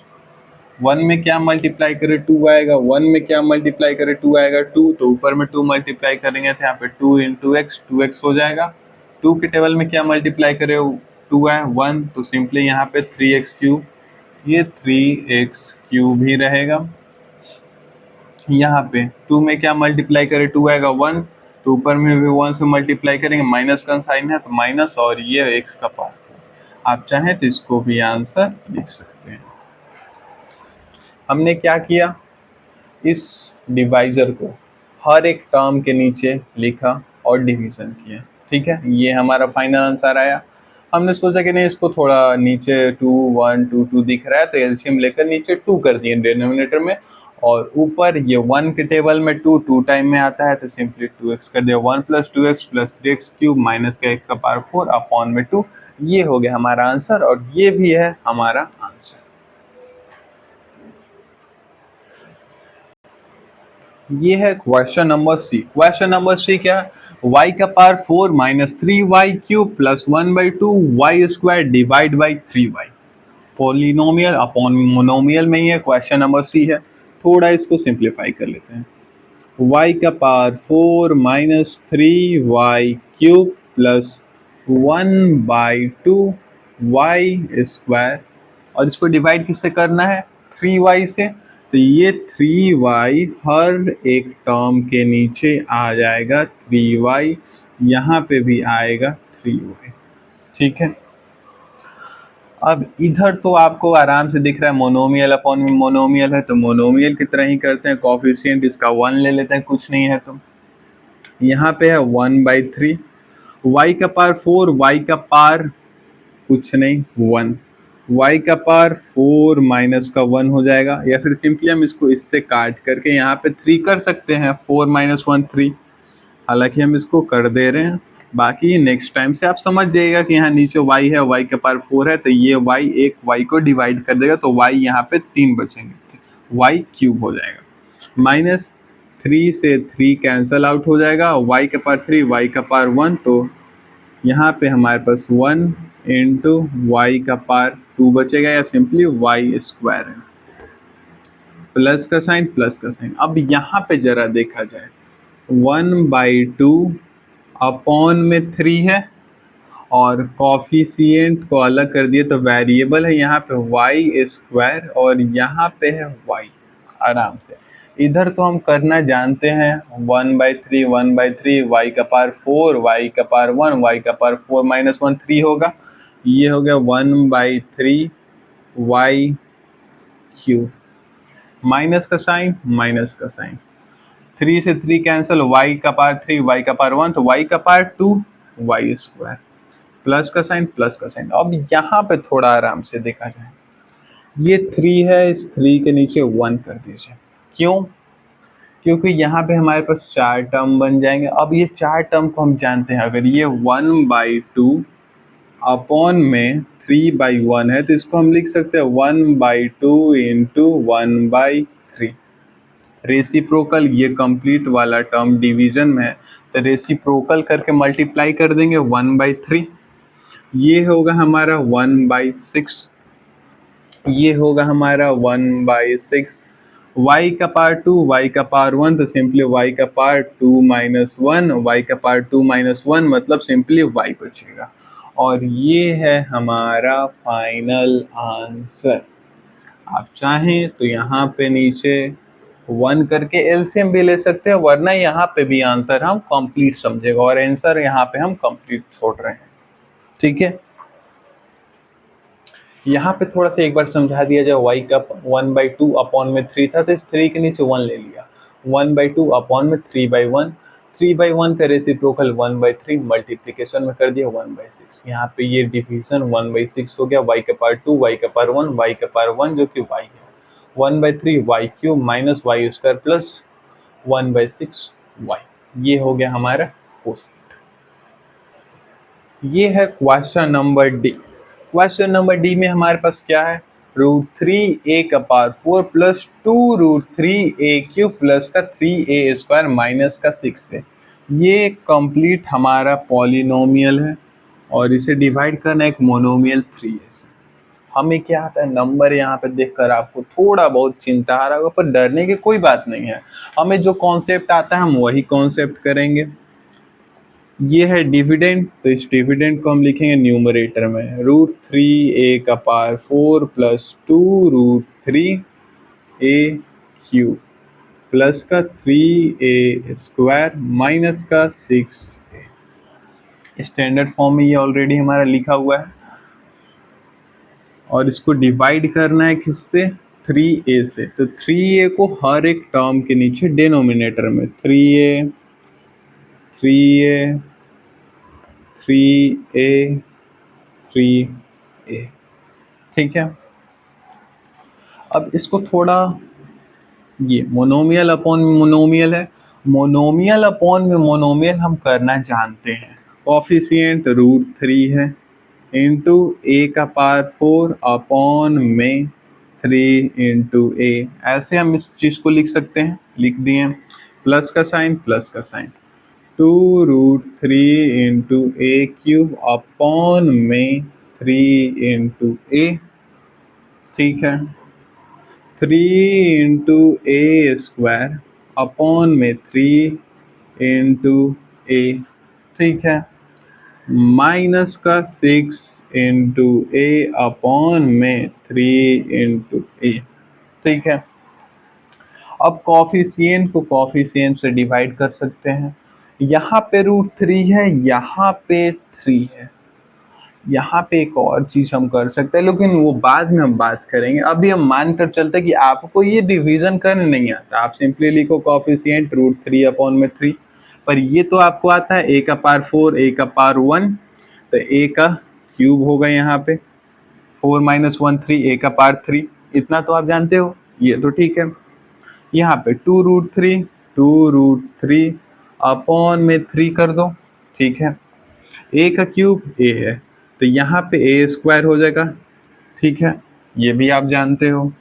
1 में क्या मल्टीप्लाई करे 2 आएगा 1 में क्या मल्टीप्लाई करे 2 आएगा 2 तो ऊपर में 2 मल्टीप्लाई करेंगे तो यहाँ पे 2 इंटू एक्स 2x हो जाएगा। 2 के टेबल में क्या मल्टीप्लाई करे 2 है 1 तो सिंपली यहाँ पे 3x क्यूब, ये 3x क्यूब ही रहेगा। यहाँ पे 2 में क्या मल्टीप्लाई करे 2 आएगा 1 तो ऊपर में भी 1 से मल्टीप्लाई करेंगे, माइनस का साइन है तो माइनस और ये x का पावर। आप चाहें तो इसको भी आंसर लिख सकते हैं। हमने क्या किया, इस डिवाइजर को हर एक टर्म के नीचे लिखा और डिवीजन किया, ठीक है। ये हमारा फाइनल आंसर आया। हमने सोचा कि नहीं इसको थोड़ा नीचे 2 1 2 2 दिख रहा है तो एलसीएम लेकर नीचे 2 कर दिए डिनोमिनेटर में, और ऊपर ये 1 के टेबल में 2 टाइम में आता है तो सिंपली 2x कर दिया 1 + 2x + 3x क्यूब माइनस का 1 का पावर 4 अपॉन में 2। ये हो गया हमारा आंसर और ये भी है हमारा आंसर। ये है question number C. Question number C क्या है, y का power 4 minus 3y cube plus 1/2 y square divide by 3y। Polynomial upon monomial में ही है, क्वेश्चन नंबर सी है। थोड़ा इसको सिंप्लीफाई कर लेते हैं। y का power 4 minus 3y cube plus 1/2 y square, और इसको डिवाइड किससे करना है 3y से, तो ये 3y हर एक टर्म के नीचे आ जाएगा 3y, यहाँ पे भी आएगा 3y, ठीक है। अब इधर तो आपको आराम से दिख रहा है मोनोमियल अपॉन मोनोमियल है तो मोनोमियल की तरह ही करते हैं, कोफिशिएंट इसका 1 ले लेते हैं, कुछ नहीं है तो यहाँ पे है 1/3 y का पावर 4 y का पावर कुछ नहीं 1, y का पावर 4 माइनस का 1 हो जाएगा, या फिर सिंपली हम इसको इससे काट करके यहाँ पे 3 कर सकते हैं, 4 - 1 3। हालांकि हम इसको कर दे रहे हैं, बाकी नेक्स्ट टाइम से आप समझ जाइएगा कि यहाँ नीचे y है, y का पावर 4 है तो ये y एक y को डिवाइड कर देगा तो y यहाँ पे 3 बचेंगे, y क्यूब हो जाएगा। माइनस 3 से 3 कैंसल आउट हो जाएगा, y का पावर 3 y का पावर 1 तो यहाँ पे हमारे पास 1 इंटू वाई का पावर 2 बचेगा, या सिंपली y स्क्वायर है, प्लस का साइन प्लस का साइन। अब यहाँ पे जरा देखा जाए 1/2 अपॉन में 3 है और कॉफिशिएंट को अलग कर दिए तो वेरिएबल है यहाँ पे y स्क्वायर और यहाँ पे है y। आराम से इधर तो हम करना जानते हैं 1/3 1/3 y का पावर 4 y का पावर 1 y का पावर 4 - 1 3 होगा, ये हो गया 1/3 y क्यूब, माइनस का साइन 3 से 3 कैंसिल, y का पावर 3 y का पावर 1 तो y का पावर 2 y स्क्वायर, प्लस का साइन प्लस का साइन। अब यहाँ पे थोड़ा आराम से देखा जाए, ये 3 है, इस 3 के नीचे 1 कर दीजिए, क्यों, क्योंकि यहाँ पे हमारे पास 4 टर्म बन जाएंगे। अब ये 4 टर्म को हम जानते हैं, अगर ये 1/2 अपॉन में 3/1 है तो इसको हम लिख सकते हैं 1/2 इंटू 1/3। रेसिप्रोकल, ये कंप्लीट वाला टर्म डिवीजन में है तो रेसिप्रोकल करके मल्टीप्लाई कर देंगे 1/3, ये होगा हमारा 1/6, ये होगा हमारा 1/6। y का पावर 2 y का पावर 1 तो सिंपली y का पावर 2 - 1, y का पावर 2 - 1 मतलब सिंपली y बचेगा, और ये है हमारा फाइनल आंसर। आप चाहें तो यहाँ पे नीचे 1 करके एलसीएम भी ले सकते हैं, वरना यहाँ पे भी आंसर हम कंप्लीट समझेगा और आंसर यहाँ पे हम कंप्लीट छोड़ रहे हैं। ठीक है, यहाँ पे थोड़ा सा एक बार समझा दिया जाए। y का 1/2 अपॉन में 3 था, तो इस 3 के नीचे 1 ले लिया। 1/2 अपॉन में 3/1, 3/1 का रेसिप्रोकल 1/3, मल्टीप्लिकेशन में कर दिया 1/6। यहाँ पे ये डिवीजन 1/6 हो गया। y का पावर 2, y का पावर 1, y का पावर 1 जो कि y है, 1/3 y cube minus y square plus 1/6 y। ये हो गया हमारा क्वेश्चन। ये है question number D. Question number D में हमारे पास क्या है, √3a का power 4 plus 2√3a cube plus का 3a स्क्वायर माइनस का 6 है। ये कंप्लीट हमारा पॉलिनोमियल है और इसे डिवाइड करना एक मोनोमियल 3a से। हमें क्या आता है, नंबर यहाँ पे देखकर आपको थोड़ा बहुत चिंता आ रहा होगा, पर डरने की कोई बात नहीं है। हमें जो कॉन्सेप्ट आता है हम वही कॉन्सेप्ट करेंगे। ये है डिविडेंड, तो इस डिविडेंड को हम लिखेंगे न्यूमरेटर में √3a का power 4 plus 2√3a cube plus का 3a स्क्वायर माइनस का 6a। स्टैंडर्ड फॉर्म में ये ऑलरेडी हमारा लिखा हुआ है और इसको डिवाइड करना है किससे, 3a से। तो 3a को हर एक टर्म के नीचे डिनोमिनेटर में 3a 3a 3a 3a, ठीक है। अब इसको थोड़ा, ये मोनोमियल अपॉन मोनोमियल है, मोनोमियल अपॉन में मोनोमियल हम करना जानते हैं। कॉफिशिएंट √3 है इंटू a का पावर 4 अपॉन में 3 इंटू a, ऐसे हम इस चीज़ को लिख सकते हैं, लिख दिए। प्लस का साइन प्लस का sign, 2√3 into a cube upon में 3 इंटू a, ठीक है। 3 इंटू a स्क्वायर अपॉन में 3 इंटू a, ठीक है, माइनस का 6 इंटू a अपॉन में 3 इंटू a, ठीक है। अब कॉफिशिएंट को कॉफिशिएंट से डिवाइड कर सकते हैं। यहाँ पे √3 है, यहाँ पे 3 है, यहाँ पे एक और चीज हम कर सकते हैं, लेकिन वो बाद में हम बात करेंगे। अभी हम मानकर चलते हैं कि आपको ये डिवीजन करने नहीं आता, आप सिंपली लिखो कॉफिशिएंट √3 अपॉन में 3। पर ये तो आपको आता है a का पावर 4 a का पावर 1, तो a का क्यूब होगा यहाँ पे 4 माइनस 1 3, a का पावर 3, इतना तो आप जानते हो, ये तो ठीक है। यहाँ पे 2√3 अपॉन में 3 कर दो, ठीक है। a का क्यूब a है, तो यहाँ पे a स्क्वायर हो जाएगा, ठीक है, ये भी आप जानते हो।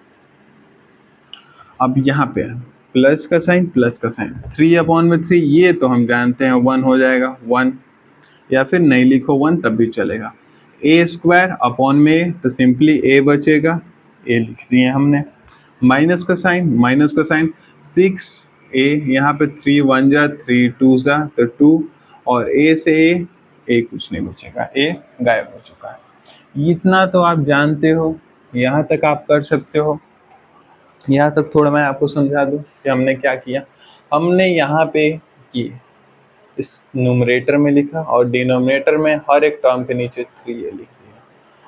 अब यहाँ पे प्लस का साइन प्लस का साइन, 3 अपॉन में 3, ये तो हम जानते हैं 1 हो जाएगा 1, या फिर नहीं लिखो 1 तब भी चलेगा। a स्क्वायर अपॉन में, तो सिंपली a बचेगा, a लिख दिए हमने। माइनस का साइन 6a, यहाँ पे 3 1 जा 3 2 जा तो 2, और a से a कुछ नहीं बचेगा, a गायब हो चुका है। इतना तो आप जानते हो, यहाँ तक आप कर सकते हो। यहाँ तक थोड़ा मैं आपको समझा दूँ कि हमने क्या किया। हमने यहाँ पे ये इस न्यूमरेटर में लिखा और डिनोमिनेटर में हर एक टर्म के नीचे 3a लिख दिया।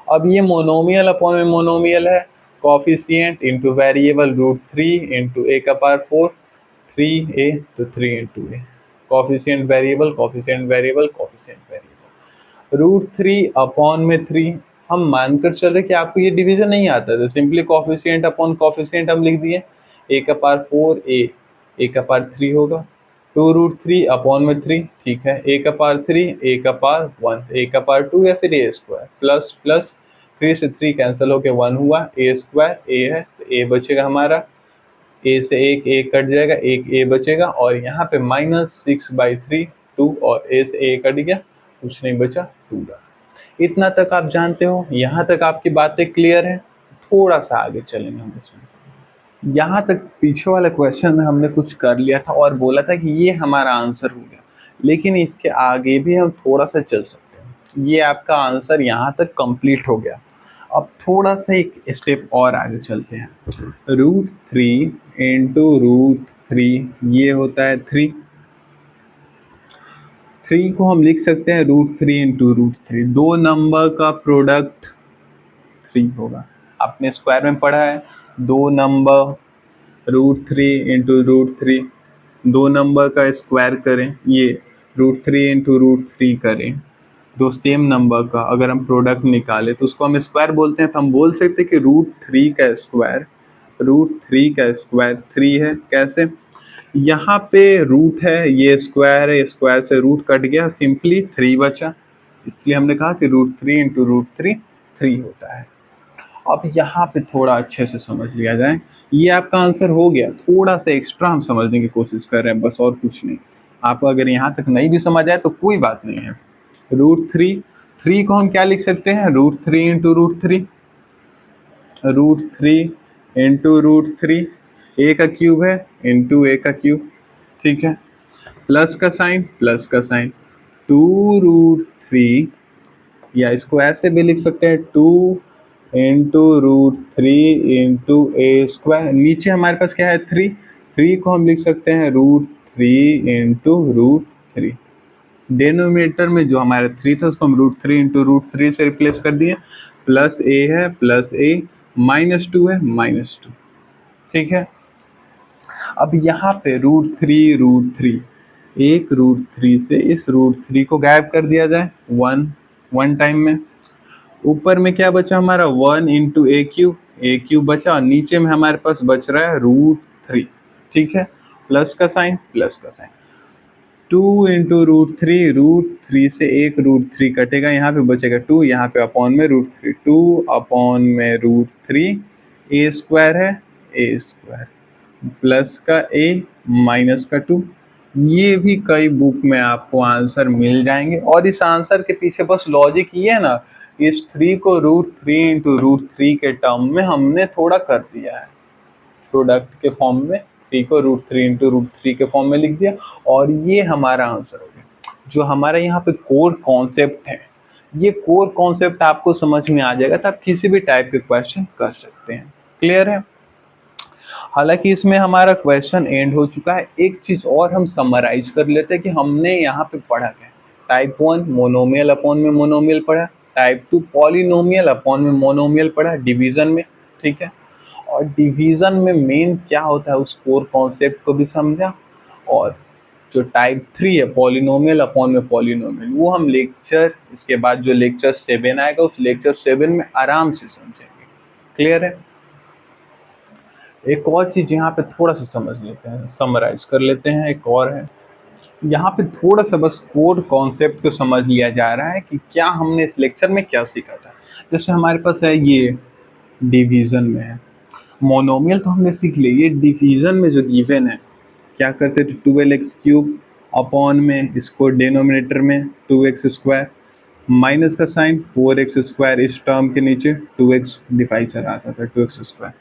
अब ये मोनोमियल अपॉन में मोनोमियल है, coefficient into variable √3 into a का पावर 4, 3a तो 3 into a, coefficient variable coefficient variable coefficient variable. √3 upon में 3, हम मानकर चल रहे कि आपको ये डिवीजन नहीं आता, तो सिंपली कॉफिशिएंट अपॉन कॉफिशिएंट हम लिख दिए। a का पावर 4 a का पावर 3 होगा, 2√3 अपॉन में 3, ठीक है। a का पावर 3 a का पावर 1, a का पावर 2 या फिर a स्क्वायर, प्लस प्लस 3 से 3 कैंसिल होके 1 हुआ, a स्क्वायर a है तो a बचेगा हमारा, a से एक a कट जाएगा, एक a बचेगा, और यहाँ पे -6/3 2, और a से a कट गया, कुछ नहीं बचा, 2 रहा। इतना तक आप जानते हो, यहाँ तक आपकी बातें क्लियर है। थोड़ा सा आगे चलेंगे हम इसमें। यहाँ तक पीछे वाले क्वेश्चन में हमने कुछ कर लिया था और बोला था कि ये हमारा आंसर हो गया, लेकिन इसके आगे भी हम थोड़ा सा चल सकते हैं। ये आपका आंसर यहाँ तक कंप्लीट हो गया। अब थोड़ा सा एक स्टेप और आगे चलते हैं। √3 इंटू √3 ये होता है 3। 3 को हम लिख सकते हैं √3 इंटू √3, दो नंबर का प्रोडक्ट 3 होगा। आपने स्क्वायर में पढ़ा है, दो नंबर √3 इंटू √3, दो नंबर का स्क्वायर करें, ये √3 इंटू √3 करें, दो सेम नंबर का अगर हम प्रोडक्ट निकालें तो उसको हम स्क्वायर बोलते हैं। तो हम बोल सकते हैं कि √3 का स्क्वायर, √3 का स्क्वायर 3 है। कैसे? यहाँ पे रूट है, ये स्क्वायर है, स्क्वायर से रूट कट गया, सिंपली 3 बचा, इसलिए हमने कहा कि √3 इंटू √3 3 होता है। अब यहाँ पे थोड़ा अच्छे से समझ लिया जाए, ये आपका आंसर हो गया। थोड़ा सा एक्स्ट्रा हम समझने की कोशिश कर रहे हैं, बस और कुछ नहीं। आपको अगर यहाँ तक नहीं भी समझ आए तो कोई बात नहीं है। √3, 3 को हम क्या लिख सकते हैं? √3 इंटू √3, √3 इंटू √3, ए का क्यूब है इंटू ए का क्यूब, ठीक है। प्लस का साइन, प्लस का साइन, 2√3, या इसको ऐसे भी लिख सकते हैं 2 इंटू √3 इंटू ए स्क्वायर। नीचे हमारे पास क्या है? 3, 3 को हम लिख सकते हैं √3 इंटू √3। डिनोमिनेटर में जो हमारा 3 था उसको हम √3 इंटू √3 से रिप्लेस कर दिए। प्लस ए है, प्लस ए, -2 है, -2, ठीक है। अब यहाँ पे √3, एक √3 से इस √3 को गायब कर दिया जाए, 1 टाइम में। ऊपर में क्या बचा हमारा? 1 इंटू ए क्यूब बचा, और नीचे में हमारे पास बच रहा है √3, ठीक है। प्लस का साइन, प्लस का साइन, 2 इंटू √3 से एक √3 कटेगा, यहाँ पे बचेगा 2, यहाँ पे अपॉन में √3, 2 अपॉन में √3, ए स्क्वायर है, ए स्क्वायर, प्लस का ए, माइनस का 2। ये भी कई बुक में आपको आंसर मिल जाएंगे, और इस आंसर के पीछे बस लॉजिक ये है ना, इस 3 को √3 इंटू √3 के टर्म में हमने थोड़ा कर दिया है, प्रोडक्ट के फॉर्म में 3 को √3 इंटू √3 के फॉर्म में लिख दिया, और ये हमारा आंसर हो गया। जो हमारा यहाँ पे कोर कॉन्सेप्ट है, ये कोर कॉन्सेप्ट आपको समझ में आ जाएगा तो आप किसी भी टाइप के क्वेश्चन कर सकते हैं। क्लियर है? हालांकि इसमें हमारा क्वेश्चन एंड हो चुका है। एक चीज और हम समराइज कर लेते हैं कि हमने यहाँ पे पढ़ा क्या। टाइप 1 मोनोमियल अपॉन में मोनोमियल पढ़ा, टाइप 2 पॉलिनोमियल अपॉन में मोनोमियल पढ़ा डिवीजन में, ठीक है। और डिवीजन में मेन क्या होता है उस कोर कॉन्सेप्ट को भी समझा, और जो टाइप 3 है पॉलिनोमियल अपॉन में पॉलिनोमियल, वो हम लेक्चर, इसके बाद जो लेक्चर 7 आएगा उस लेक्चर 7 में आराम से समझेंगे। क्लियर है? एक और चीज यहाँ पे थोड़ा सा समझ लेते हैं, समराइज कर लेते हैं। एक और है यहाँ पे थोड़ा सा बस कोर कॉन्सेप्ट को समझ लिया जा रहा है कि क्या हमने इस लेक्चर में क्या सीखा था। जैसे हमारे पास है ये डिवीजन में है, मोनोमियल तो हमने सीख लिया, ये डिवीजन में जो गिवन है क्या करते थे, 12x³ अपॉन में इसको डिनोमिनेटर में 2x², माइनस का साइन 4x², इस टर्म के नीचे 2x डिवाइजर आता था 2x²।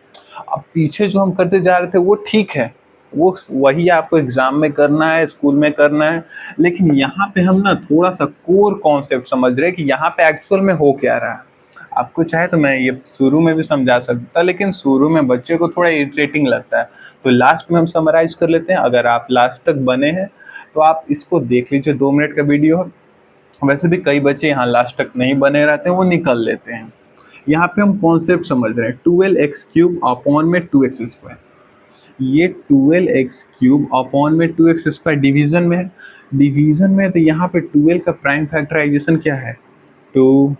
अब पीछे जो हम करते जा रहे थे वो ठीक है, वो वही आपको एग्जाम में करना है, स्कूल में करना है, लेकिन यहाँ पे हम ना थोड़ा सा कोर कॉन्सेप्ट समझ रहे हैं कि यहाँ पे एक्चुअल में हो क्या रहा है। आपको चाहे तो मैं ये शुरू में भी समझा सकता, लेकिन शुरू में बच्चे को थोड़ा इरिटेटिंग लगता है, तो लास्ट में हम समराइज कर लेते हैं। अगर आप लास्ट तक बने हैं तो आप इसको देख लीजिए, 2 मिनट का वीडियो। वैसे भी कई बच्चे यहाँ लास्ट तक नहीं बने रहते हैं, वो निकल लेते हैं। यहाँ पे हम कॉन्सेप्ट समझ रहे हैं, 12x³ अपॉन में 2x², ये 12x³ अपॉन में 2x² डिवीजन में है, डिवीजन में है, तो यहाँ पे 12 का प्राइम फैक्टराइजेशन क्या है, 2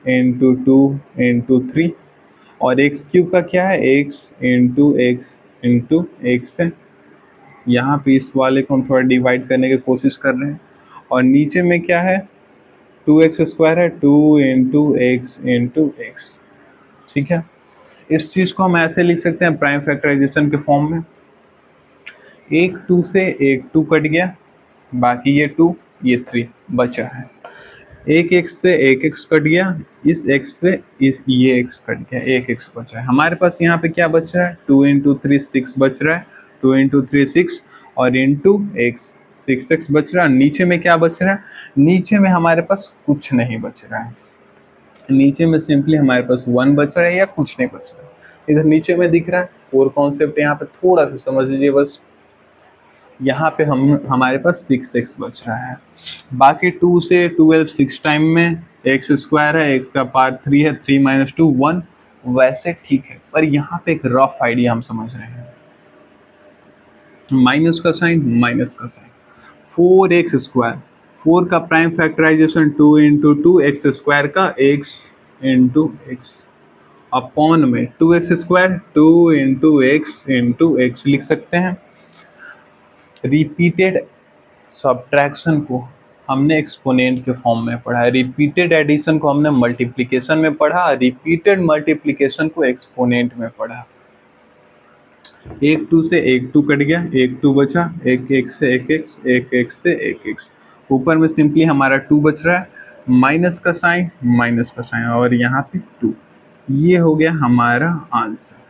इंटू 2 इंटू 3, और x³ का क्या है, x इंटू x है। यहाँ पे इस वाले को हम थोड़ा डिवाइड करने की कोशिश कर रहे हैं, और नीचे में क्या है, 2x² है, 2 इंटू x, ठीक है। इस चीज़ को हम ऐसे लिख सकते हैं प्राइम फैक्टराइजेशन के फॉर्म में, एक 2 से एक 2 कट गया, बाकी ये 2 ये 3 बचा है, एक x से एक x कट गया, इस x से इस ये x कट गया, एक x बचा है। हमारे पास यहाँ पे क्या बच रहा है, 2 इंटू 3 6 बच रहा है, 2 इंटू 3 6, और इंटू x 6x बच रहा है। नीचे में क्या बच रहा है, नीचे में हमारे पास कुछ नहीं बच रहा है। नीचे में सिंपली हमारे पास 1 बच रहा है या कुछ नहीं बच रहा है। इधर नीचे में दिख रहा है 4 कॉन्सेप्ट, यहाँ पे थोड़ा सा समझ लीजिए बस। यहाँ पे हमारे पास 6x बच रहा है। बाकी 2 से 12 6 टाइम में एक्स स्क्वायर है, एक्स का पार्ट 3 है, 3 माइनस 2 1, वैसे ठीक है। पर यहाँ पे एक रफ आइडिया हम समझ रहे हैं, माइनस का साइन माइनस का साइन, 4x स्क्वायर, 4 का prime factorisation 2 into two x square का x इंटू एक्स अपॉन में 2x स्क्वायर 2 इंटू एक्स लिख सकते हैं। रिपीटेड सब्ट्रैक्शन को हमने एक्सपोनेंट के फॉर्म में पढ़ा है, रिपीटेड एडिशन को हमने मल्टीप्लिकेशन में पढ़ा, रिपीटेड मल्टीप्लिकेशन को एक्सपोनेंट में पढ़ा। एक 2 से एक 2 कट गया, एक 2 बचा, एक एक्स से एक एक्स, एक एक्स से एक एक्स, ऊपर में सिंपली हमारा 2 बच रहा है, माइनस का साइन और यहाँ पे 2। ये हो गया हमारा आंसर।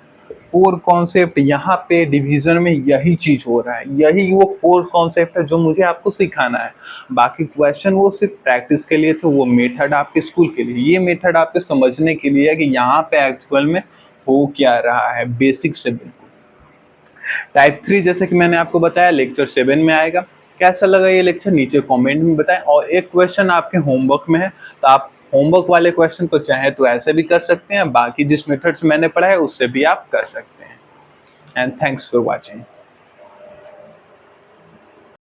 4 कॉन्सेप्ट, यहाँ पे डिवीजन में यही चीज हो रहा है, यही वो 4 कॉन्सेप्ट है जो मुझे आपको सिखाना है। बाकी क्वेश्चन वो सिर्फ प्रैक्टिस के लिए थे, वो मेथड आपके स्कूल के लिए, ये मेथड आपके समझने के लिए है कि यहाँ पे एक्चुअल में हो क्या रहा है, बेसिक से बिल्कुल। टाइप 3 जैसे कि मैंने आपको बताया लेक्चर 7 में आएगा। कैसा लगा ये लेक्चर नीचे कमेंट में बताएं। और एक क्वेश्चन आपके होमवर्क में है, तो आप होमवर्क वाले क्वेश्चन को चाहे तो ऐसे भी कर सकते हैं, बाकी जिस मेथड से मैंने पढ़ा है उससे भी आप कर सकते हैं। And thanks for watching.